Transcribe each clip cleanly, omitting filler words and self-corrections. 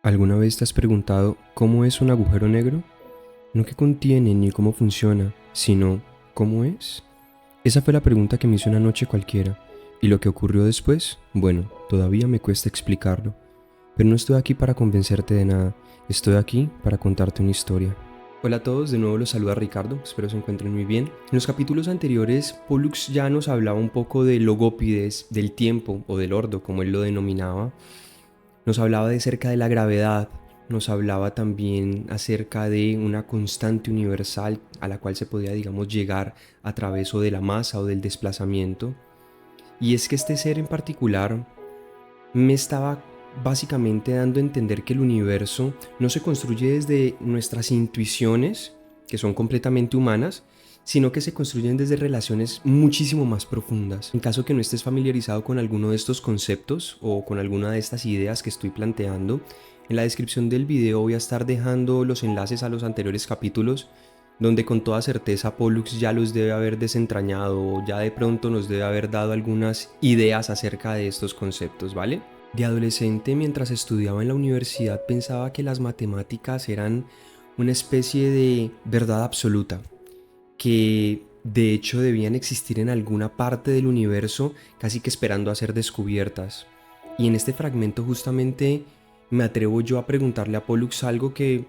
¿Alguna vez te has preguntado cómo es un agujero negro? No qué contiene ni cómo funciona, sino ¿cómo es? Esa fue la pregunta que me hizo una noche cualquiera, y lo que ocurrió después, bueno, todavía me cuesta explicarlo. Pero no estoy aquí para convencerte de nada, estoy aquí para contarte una historia. Hola a todos, de nuevo los saluda Ricardo, espero se encuentren muy bien. En los capítulos anteriores, Pollux ya nos hablaba un poco de Logópides, del tiempo o del ordo, como él lo denominaba. Nos hablaba de cerca de la gravedad, nos hablaba también acerca de una constante universal a la cual se podía, digamos, llegar a través o de la masa o del desplazamiento. Y es que este ser en particular me estaba básicamente dando a entender que el universo no se construye desde nuestras intuiciones, que son completamente humanas, sino que se construyen desde relaciones muchísimo más profundas. En caso que no estés familiarizado con alguno de estos conceptos o con alguna de estas ideas que estoy planteando, en la descripción del video voy a estar dejando los enlaces a los anteriores capítulos, donde con toda certeza Pollux ya los debe haber desentrañado o ya de pronto nos debe haber dado algunas ideas acerca de estos conceptos, ¿vale? De adolescente, mientras estudiaba en la universidad, pensaba que las matemáticas eran una especie de verdad absoluta, que de hecho debían existir en alguna parte del universo, casi que esperando a ser descubiertas. Y en este fragmento justamente me atrevo yo a preguntarle a Pollux algo que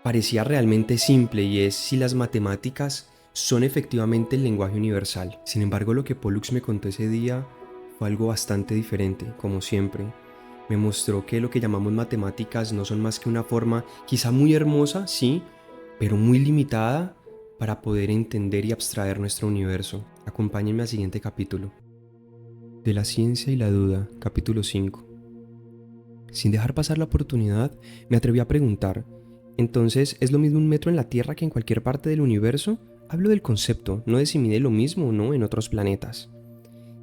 parecía realmente simple, y es si las matemáticas son efectivamente el lenguaje universal. Sin embargo, lo que Pollux me contó ese día fue algo bastante diferente, como siempre. Me mostró que lo que llamamos matemáticas no son más que una forma quizá muy hermosa, sí, pero muy limitada para poder entender y abstraer nuestro universo. Acompáñenme al siguiente capítulo. De la ciencia y la duda, capítulo 5. Sin dejar pasar la oportunidad, me atreví a preguntar: ¿entonces es lo mismo un metro en la Tierra que en cualquier parte del universo? Hablo del concepto, no de si mide lo mismo o no en otros planetas.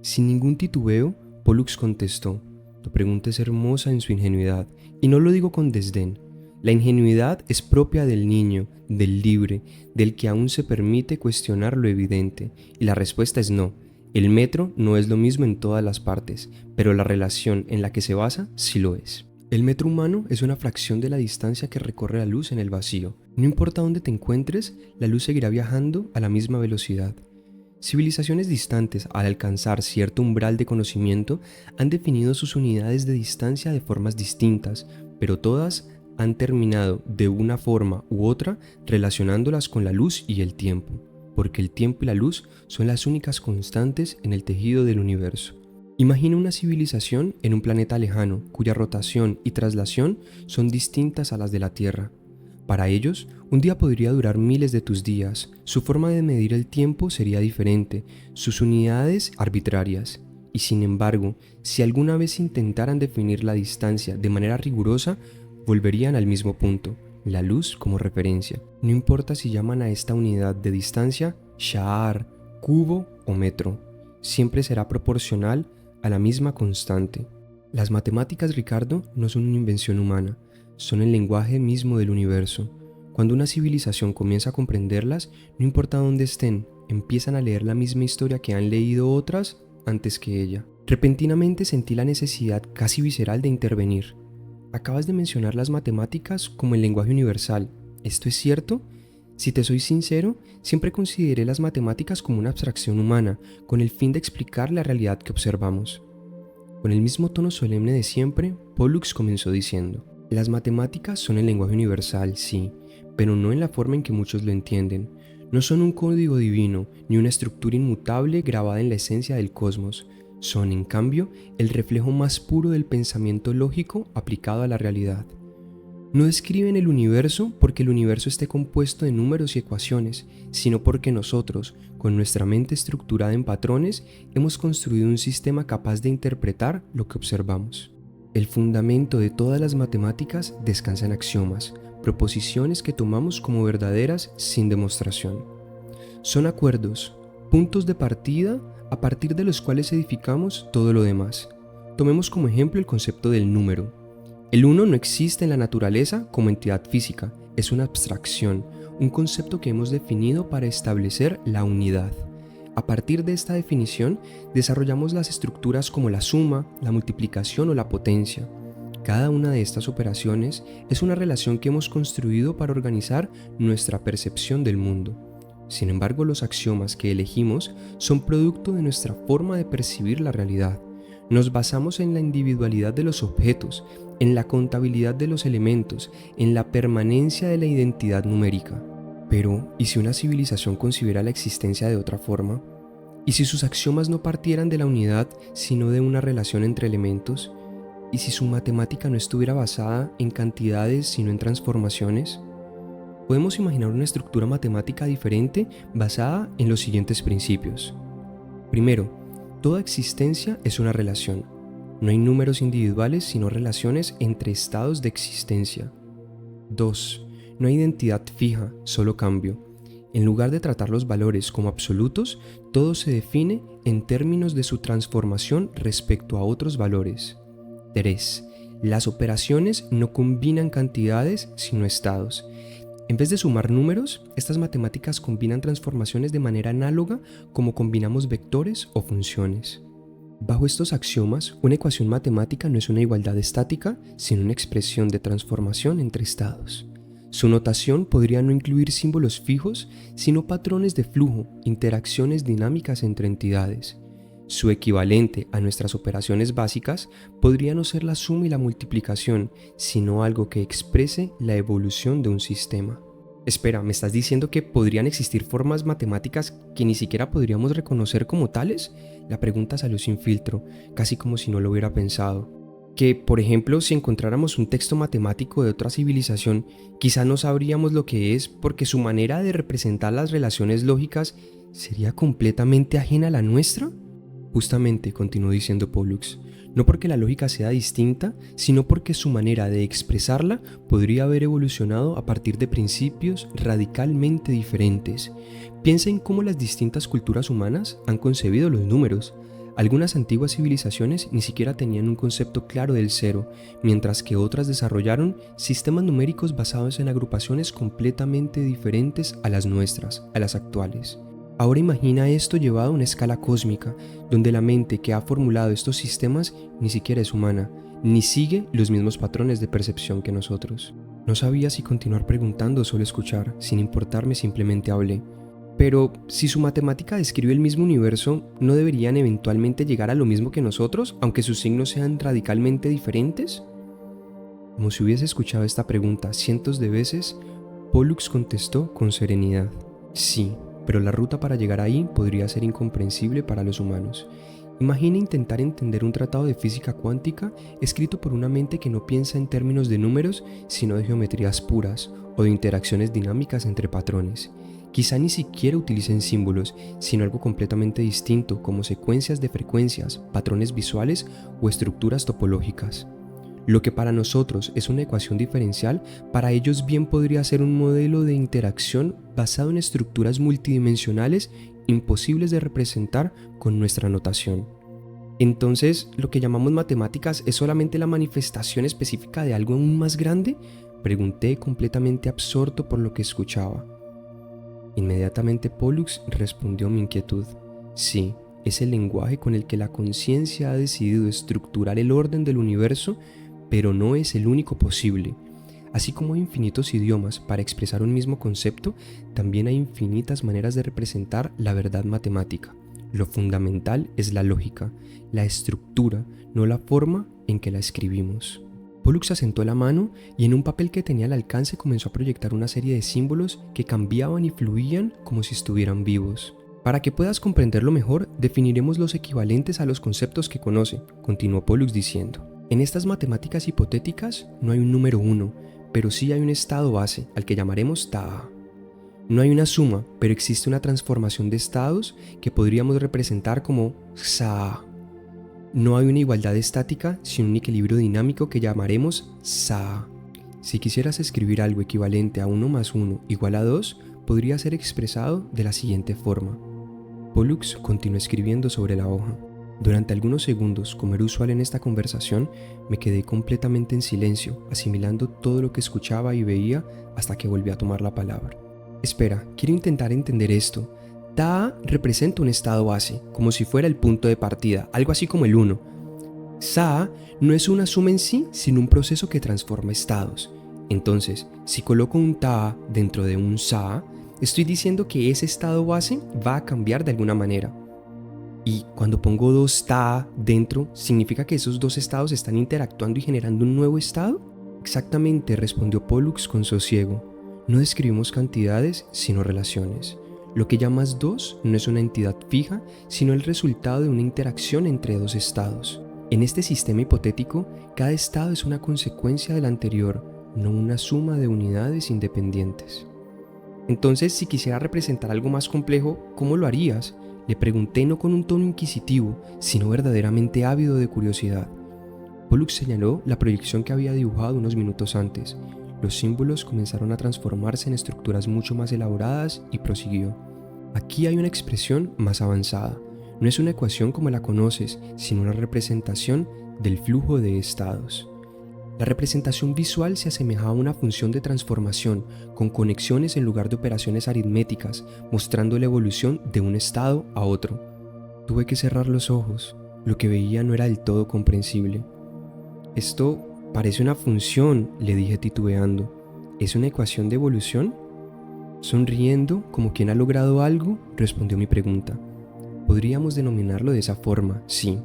Sin ningún titubeo, Pollux contestó: tu pregunta es hermosa en su ingenuidad, y no lo digo con desdén. La ingenuidad es propia del niño, del libre, del que aún se permite cuestionar lo evidente, y la respuesta es no. El metro no es lo mismo en todas las partes, pero la relación en la que se basa sí lo es. El metro humano es una fracción de la distancia que recorre la luz en el vacío. No importa dónde te encuentres, la luz seguirá viajando a la misma velocidad. Civilizaciones distantes, al alcanzar cierto umbral de conocimiento, han definido sus unidades de distancia de formas distintas, pero todas han terminado de una forma u otra relacionándolas con la luz y el tiempo, porque el tiempo y la luz son las únicas constantes en el tejido del universo. Imagina una civilización en un planeta lejano, cuya rotación y traslación son distintas a las de la Tierra. Para ellos, un día podría durar miles de tus días, su forma de medir el tiempo sería diferente, sus unidades arbitrarias. Y sin embargo, si alguna vez intentaran definir la distancia de manera rigurosa, volverían al mismo punto, la luz como referencia. No importa si llaman a esta unidad de distancia sha'ar, cubo o metro, siempre será proporcional a la misma constante. Las matemáticas, Ricardo, no son una invención humana, son el lenguaje mismo del universo. Cuando una civilización comienza a comprenderlas, no importa dónde estén, empiezan a leer la misma historia que han leído otras antes que ella. Repentinamente sentí la necesidad casi visceral de intervenir. Acabas de mencionar las matemáticas como el lenguaje universal. ¿Esto es cierto? Si te soy sincero, siempre consideré las matemáticas como una abstracción humana, con el fin de explicar la realidad que observamos. Con el mismo tono solemne de siempre, Pollux comenzó diciendo: las matemáticas son el lenguaje universal, sí, pero no en la forma en que muchos lo entienden. No son un código divino, ni una estructura inmutable grabada en la esencia del cosmos. Son, en cambio, el reflejo más puro del pensamiento lógico aplicado a la realidad. No describen el universo porque el universo esté compuesto de números y ecuaciones, sino porque nosotros, con nuestra mente estructurada en patrones, hemos construido un sistema capaz de interpretar lo que observamos. El fundamento de todas las matemáticas descansa en axiomas, proposiciones que tomamos como verdaderas sin demostración. Son acuerdos, puntos de partida a partir de los cuales edificamos todo lo demás. Tomemos como ejemplo el concepto del número. El 1 no existe en la naturaleza como entidad física, es una abstracción, un concepto que hemos definido para establecer la unidad. A partir de esta definición, desarrollamos las estructuras como la suma, la multiplicación o la potencia. Cada una de estas operaciones es una relación que hemos construido para organizar nuestra percepción del mundo. Sin embargo, los axiomas que elegimos son producto de nuestra forma de percibir la realidad. Nos basamos en la individualidad de los objetos, en la contabilidad de los elementos, en la permanencia de la identidad numérica. Pero, ¿y si una civilización concibiera la existencia de otra forma? ¿Y si sus axiomas no partieran de la unidad, sino de una relación entre elementos? ¿Y si su matemática no estuviera basada en cantidades, sino en transformaciones? Podemos imaginar una estructura matemática diferente basada en los siguientes principios. Primero, toda existencia es una relación. No hay números individuales, sino relaciones entre estados de existencia. 2. No hay identidad fija, solo cambio. En lugar de tratar los valores como absolutos, todo se define en términos de su transformación respecto a otros valores. 3. Las operaciones no combinan cantidades, sino estados. En vez de sumar números, estas matemáticas combinan transformaciones de manera análoga como combinamos vectores o funciones. Bajo estos axiomas, una ecuación matemática no es una igualdad estática, sino una expresión de transformación entre estados. Su notación podría no incluir símbolos fijos, sino patrones de flujo, interacciones dinámicas entre entidades. Su equivalente a nuestras operaciones básicas podría no ser la suma y la multiplicación, sino algo que exprese la evolución de un sistema. Espera, ¿me estás diciendo que podrían existir formas matemáticas que ni siquiera podríamos reconocer como tales? La pregunta salió sin filtro, casi como si no lo hubiera pensado. Que, por ejemplo, si encontráramos un texto matemático de otra civilización, quizá no sabríamos lo que es porque su manera de representar las relaciones lógicas sería completamente ajena a la nuestra. Justamente, continuó diciendo Pollux, no porque la lógica sea distinta, sino porque su manera de expresarla podría haber evolucionado a partir de principios radicalmente diferentes. Piensa en cómo las distintas culturas humanas han concebido los números. Algunas antiguas civilizaciones ni siquiera tenían un concepto claro del cero, mientras que otras desarrollaron sistemas numéricos basados en agrupaciones completamente diferentes a las nuestras, a las actuales. Ahora imagina esto llevado a una escala cósmica, donde la mente que ha formulado estos sistemas ni siquiera es humana, ni sigue los mismos patrones de percepción que nosotros. No sabía si continuar preguntando o solo escuchar, sin importarme simplemente hablé. Pero, si su matemática describe el mismo universo, ¿no deberían eventualmente llegar a lo mismo que nosotros, aunque sus signos sean radicalmente diferentes? Como si hubiese escuchado esta pregunta cientos de veces, Pollux contestó con serenidad: sí, pero la ruta para llegar ahí podría ser incomprensible para los humanos. Imagina intentar entender un tratado de física cuántica escrito por una mente que no piensa en términos de números, sino de geometrías puras o de interacciones dinámicas entre patrones. Quizá ni siquiera utilicen símbolos, sino algo completamente distinto, como secuencias de frecuencias, patrones visuales o estructuras topológicas. Lo que para nosotros es una ecuación diferencial, para ellos bien podría ser un modelo de interacción basado en estructuras multidimensionales imposibles de representar con nuestra notación. Entonces, ¿lo que llamamos matemáticas es solamente la manifestación específica de algo aún más grande? Pregunté, completamente absorto por lo que escuchaba. Inmediatamente Pollux respondió a mi inquietud. Sí, es el lenguaje con el que la conciencia ha decidido estructurar el orden del universo, pero no es el único posible. Así como hay infinitos idiomas para expresar un mismo concepto, también hay infinitas maneras de representar la verdad matemática. Lo fundamental es la lógica, la estructura, no la forma en que la escribimos. Pollux asentó la mano y en un papel que tenía al alcance comenzó a proyectar una serie de símbolos que cambiaban y fluían como si estuvieran vivos. Para que puedas comprenderlo mejor, definiremos los equivalentes a los conceptos que conoce, continuó Pollux diciendo. En estas matemáticas hipotéticas no hay un número 1, pero sí hay un estado base, al que llamaremos Ta'a. No hay una suma, pero existe una transformación de estados que podríamos representar como Xa'a. No hay una igualdad estática, sino un equilibrio dinámico que llamaremos Sa'a. Si quisieras escribir algo equivalente a 1 más 1 igual a 2, podría ser expresado de la siguiente forma. Pollux continuó escribiendo sobre la hoja. Durante algunos segundos, como era usual en esta conversación, me quedé completamente en silencio, asimilando todo lo que escuchaba y veía hasta que volví a tomar la palabra. Espera, quiero intentar entender esto. Ta'a representa un estado base, como si fuera el punto de partida, algo así como el 1. Saa no es una suma en sí, sino un proceso que transforma estados. Entonces, si coloco un taa dentro de un saa, estoy diciendo que ese estado base va a cambiar de alguna manera. Y cuando pongo dos taa dentro, ¿significa que esos dos estados están interactuando y generando un nuevo estado? Exactamente, respondió Pollux con sosiego. No describimos cantidades, sino relaciones. Lo que llamas dos no es una entidad fija, sino el resultado de una interacción entre dos estados. En este sistema hipotético, cada estado es una consecuencia del anterior, no una suma de unidades independientes. Entonces, si quisiera representar algo más complejo, ¿cómo lo harías? Le pregunté, no con un tono inquisitivo, sino verdaderamente ávido de curiosidad. Pollux señaló la proyección que había dibujado unos minutos antes. Los símbolos comenzaron a transformarse en estructuras mucho más elaboradas y prosiguió. Aquí hay una expresión más avanzada. No es una ecuación como la conoces, sino una representación del flujo de estados. La representación visual se asemeja a una función de transformación, con conexiones en lugar de operaciones aritméticas, mostrando la evolución de un estado a otro. Tuve que cerrar los ojos. Lo que veía no era del todo comprensible. Esto parece una función, le dije titubeando. ¿Es una ecuación de evolución? Sonriendo, como quien ha logrado algo, respondió mi pregunta. Podríamos denominarlo de esa forma, sí.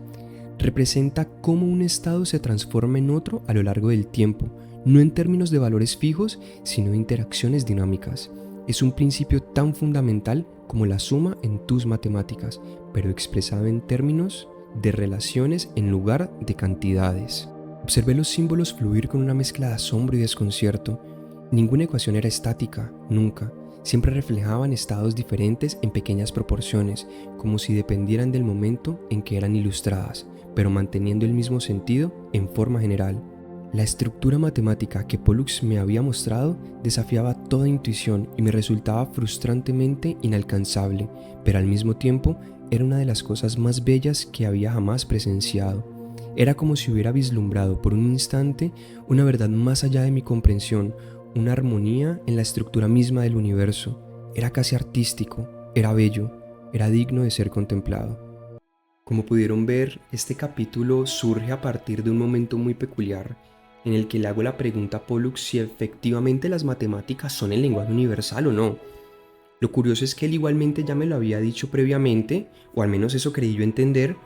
Representa cómo un estado se transforma en otro a lo largo del tiempo, no en términos de valores fijos, sino de interacciones dinámicas. Es un principio tan fundamental como la suma en tus matemáticas, pero expresado en términos de relaciones en lugar de cantidades. Observé los símbolos fluir con una mezcla de asombro y desconcierto. Ninguna ecuación era estática, nunca. Siempre reflejaban estados diferentes en pequeñas proporciones, como si dependieran del momento en que eran ilustradas, pero manteniendo el mismo sentido en forma general. La estructura matemática que Pollux me había mostrado desafiaba toda intuición y me resultaba frustrantemente inalcanzable, pero al mismo tiempo era una de las cosas más bellas que había jamás presenciado. Era como si hubiera vislumbrado por un instante una verdad más allá de mi comprensión, una armonía en la estructura misma del universo. Era casi artístico, era bello, era digno de ser contemplado. Como pudieron ver, este capítulo surge a partir de un momento muy peculiar, en el que le hago la pregunta a Pollux si efectivamente las matemáticas son el lenguaje universal o no. Lo curioso es que él igualmente ya me lo había dicho previamente, o al menos eso creí yo entender,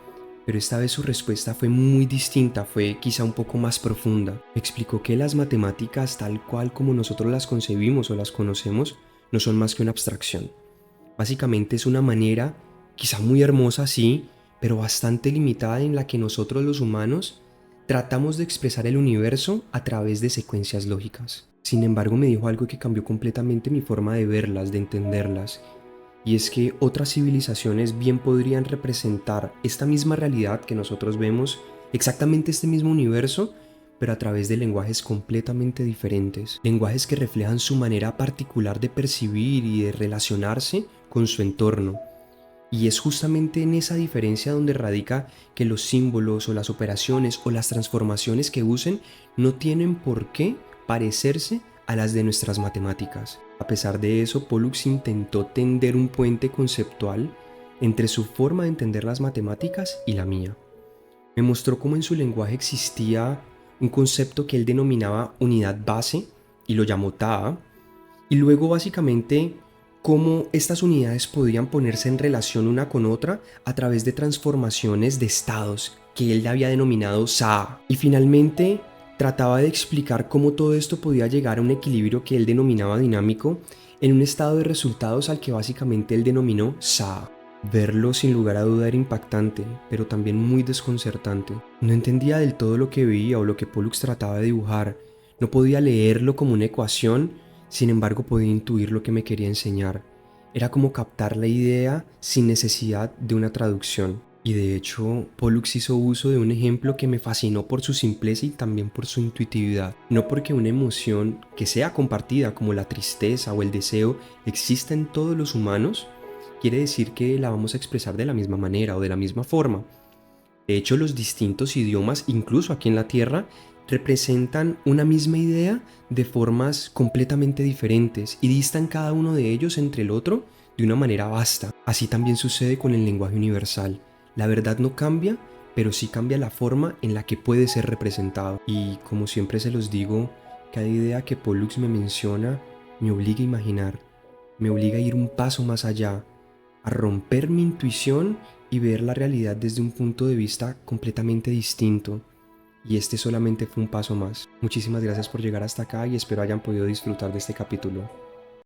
pero esta vez su respuesta fue muy distinta, fue quizá un poco más profunda. Me explicó que las matemáticas, tal cual como nosotros las concebimos o las conocemos, no son más que una abstracción. Básicamente es una manera, quizá muy hermosa sí, pero bastante limitada en la que nosotros los humanos tratamos de expresar el universo a través de secuencias lógicas. Sin embargo, me dijo algo que cambió completamente mi forma de verlas, de entenderlas. Y es que otras civilizaciones bien podrían representar esta misma realidad que nosotros vemos, exactamente este mismo universo, pero a través de lenguajes completamente diferentes, lenguajes que reflejan su manera particular de percibir y de relacionarse con su entorno. Y es justamente en esa diferencia donde radica que los símbolos o las operaciones o las transformaciones que usen no tienen por qué parecerse a las de nuestras matemáticas. A pesar de eso, Pollux intentó tender un puente conceptual entre su forma de entender las matemáticas y la mía. Me mostró cómo en su lenguaje existía un concepto que él denominaba unidad base y lo llamó taa, y luego básicamente cómo estas unidades podían ponerse en relación una con otra a través de transformaciones de estados que él había denominado saa. Y finalmente trataba de explicar cómo todo esto podía llegar a un equilibrio que él denominaba dinámico en un estado de resultados al que básicamente él denominó saa. Verlo sin lugar a duda era impactante, pero también muy desconcertante. No entendía del todo lo que veía o lo que Pollux trataba de dibujar. No podía leerlo como una ecuación, sin embargo podía intuir lo que me quería enseñar. Era como captar la idea sin necesidad de una traducción. Y de hecho, Pollux hizo uso de un ejemplo que me fascinó por su simpleza y también por su intuitividad. No porque una emoción que sea compartida como la tristeza o el deseo exista en todos los humanos, quiere decir que la vamos a expresar de la misma manera o de la misma forma. De hecho, los distintos idiomas, incluso aquí en la Tierra, representan una misma idea de formas completamente diferentes y distan cada uno de ellos entre el otro de una manera vasta. Así también sucede con el lenguaje universal. La verdad no cambia, pero sí cambia la forma en la que puede ser representado. Y como siempre se los digo, cada idea que Pollux me menciona me obliga a imaginar, me obliga a ir un paso más allá, a romper mi intuición y ver la realidad desde un punto de vista completamente distinto. Y este solamente fue un paso más. Muchísimas gracias por llegar hasta acá y espero hayan podido disfrutar de este capítulo.